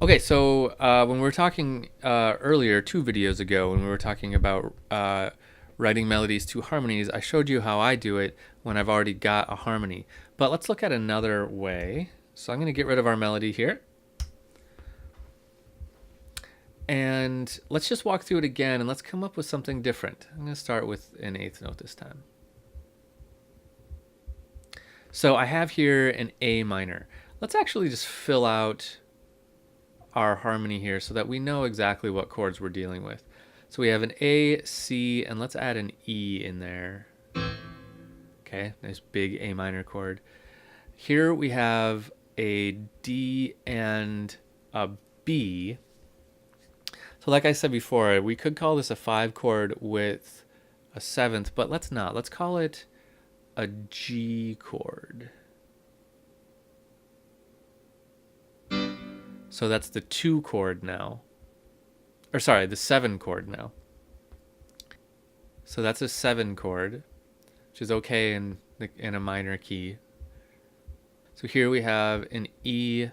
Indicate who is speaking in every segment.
Speaker 1: Okay, so when we were talking earlier, 2 videos ago, when we were talking about writing melodies to harmonies, I showed you how I do it when I've already got a harmony. But let's look at another way. So I'm going to get rid of our melody here. And let's just walk through it again and let's come up with something different. I'm going to start with an eighth note this time. So I have here an A minor. Let's actually just fill out our harmony here so that we know exactly what chords we're dealing with. So we have an A, C, and let's add an E in there. Okay, nice big A minor chord. Here we have a D and a B. So like I said before, we could call this a 5 chord with a 7th, but let's not. Let's call it a G chord. So that's the 2 chord now. Or sorry, the 7 chord now. So that's a 7 chord, which is okay in a minor key. So here we have an E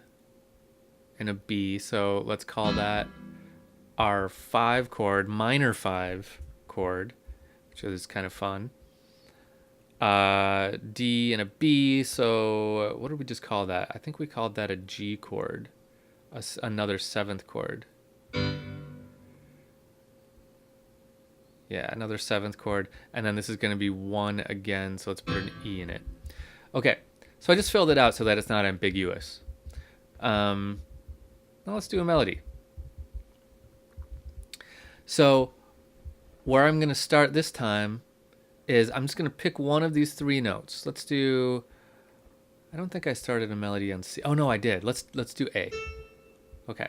Speaker 1: and a B. So let's call that our 5 chord, minor 5 chord, which is kind of fun. D and a B. So what did we just call that? I think we called that a G chord, another 7th chord. Yeah, another 7th chord. And then this is going to be 1 again. So let's put an E in it. Okay, so I just filled it out so that it's not ambiguous. Now let's do a melody. So where I'm going to start this time is I'm just going to pick one of these 3 notes. Let's do, I don't think I started a melody on C. Oh no, I did. Let's do A. Okay.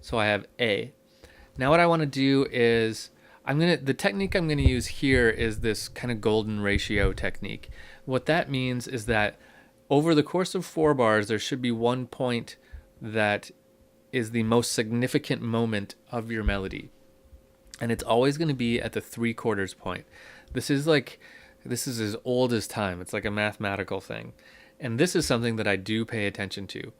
Speaker 1: So I have A. Now what I want to do is the technique I'm going to use here is this kind of golden ratio technique. What that means is that over the course of 4 bars, there should be one point that is the most significant moment of your melody. And it's always going to be at the 3/4 point. This is as old as time. It's like a mathematical thing. And this is something that I do pay attention to.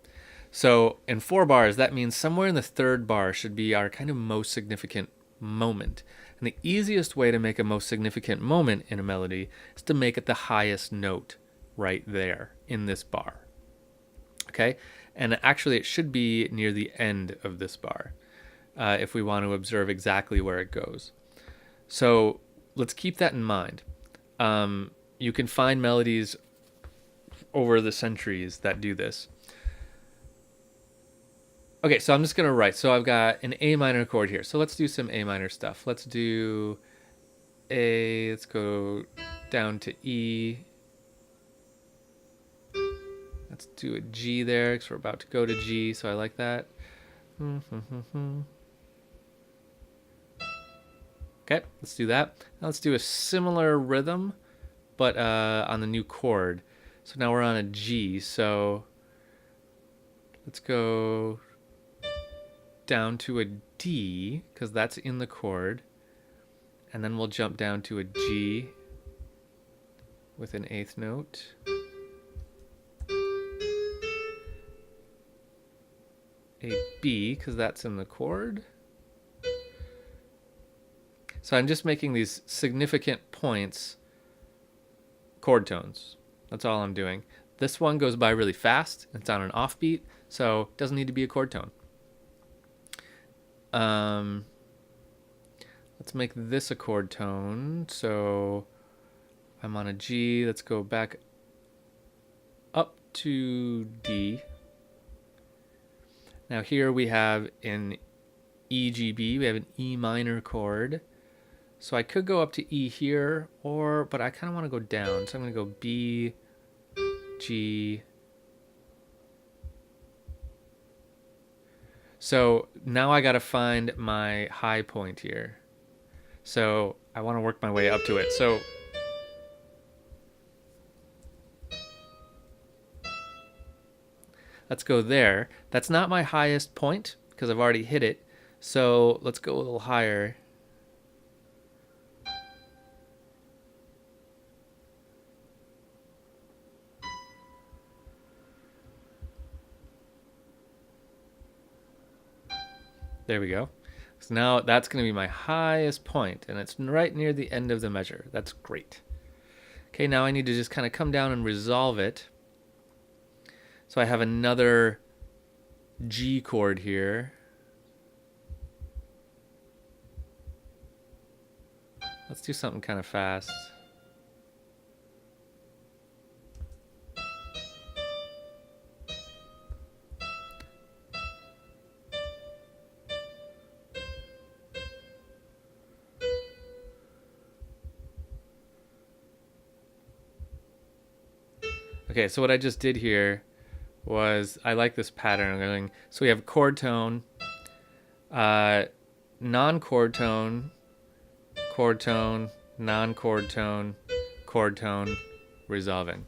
Speaker 1: So in 4 bars, that means somewhere in the 3rd bar should be our kind of most significant moment. And the easiest way to make a most significant moment in a melody is to make it the highest note right there in this bar. Okay? And actually, it should be near the end of this bar if we want to observe exactly where it goes. So let's keep that in mind. You can find melodies over the centuries that do this. Okay, so I'm just going to write. So I've got an A minor chord here. So let's do some A minor stuff. Let's do A. Let's go down to E. Let's do a G there because we're about to go to G. So I like that. Okay, let's do that. Now let's do a similar rhythm, but on the new chord. So now we're on a G. So let's go down to a D because that's in the chord. And then we'll jump down to a G with an 8th note. A B because that's in the chord. So I'm just making these significant points chord tones. That's all I'm doing. This one goes by really fast. It's on an offbeat, so it doesn't need to be a chord tone. Let's make this a chord tone. So I'm on a G. Let's go back up to D. Now here we have an EGB. We have an E minor chord. So I could go up to E here, but I kind of want to go down. So I'm going to go B, G. So now I got to find my high point here. So I want to work my way up to it. So let's go there. That's not my highest point because I've already hit it. So let's go a little higher. There we go. So now that's going to be my highest point, and it's right near the end of the measure. That's great. Okay, now I need to just kind of come down and resolve it. So I have another G chord here. Let's do something kind of fast. Okay, so what I just did here was, I like this pattern. I'm going, so we have chord tone, non-chord tone, chord tone, non-chord tone, chord tone, resolving.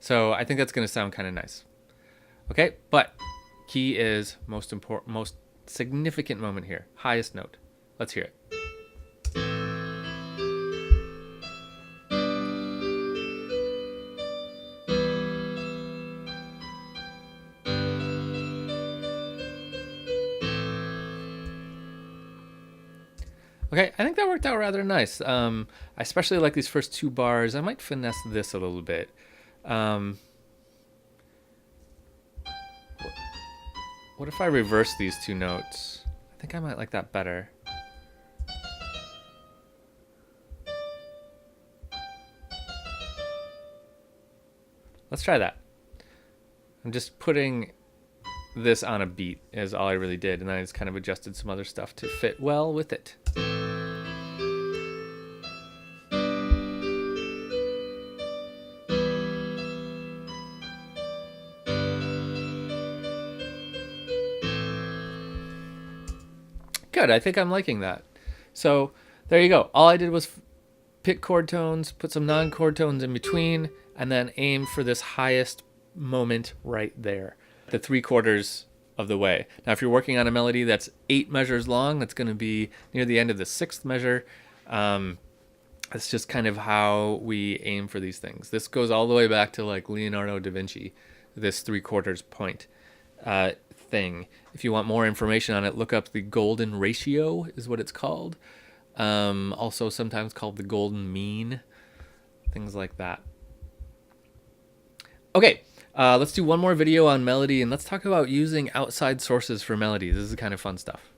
Speaker 1: So I think that's going to sound kind of nice. Okay, but key is most important, most significant moment here, highest note. Let's hear it. Okay, I think that worked out rather nice. I especially like these first two bars. I might finesse this a little bit. What if I reverse these two notes? I think I might like that better. Let's try that. I'm just putting this on a beat is all I really did, and then I just kind of adjusted some other stuff to fit well with it. Good, I think I'm liking that. So there you go. All I did was pick chord tones, put some non-chord tones in between, and then aim for this highest moment right there, the 3/4 of the way. Now, if you're working on a melody that's 8 measures long, that's going to be near the end of the 6th measure. That's just kind of how we aim for these things. This goes all the way back to like Leonardo da Vinci, this 3/4 point thing. If you want more information on it, look up the golden ratio is what it's called. Also sometimes called the golden mean, things like that. Okay, let's do one more video on melody, and let's talk about using outside sources for melodies. This is kind of fun stuff.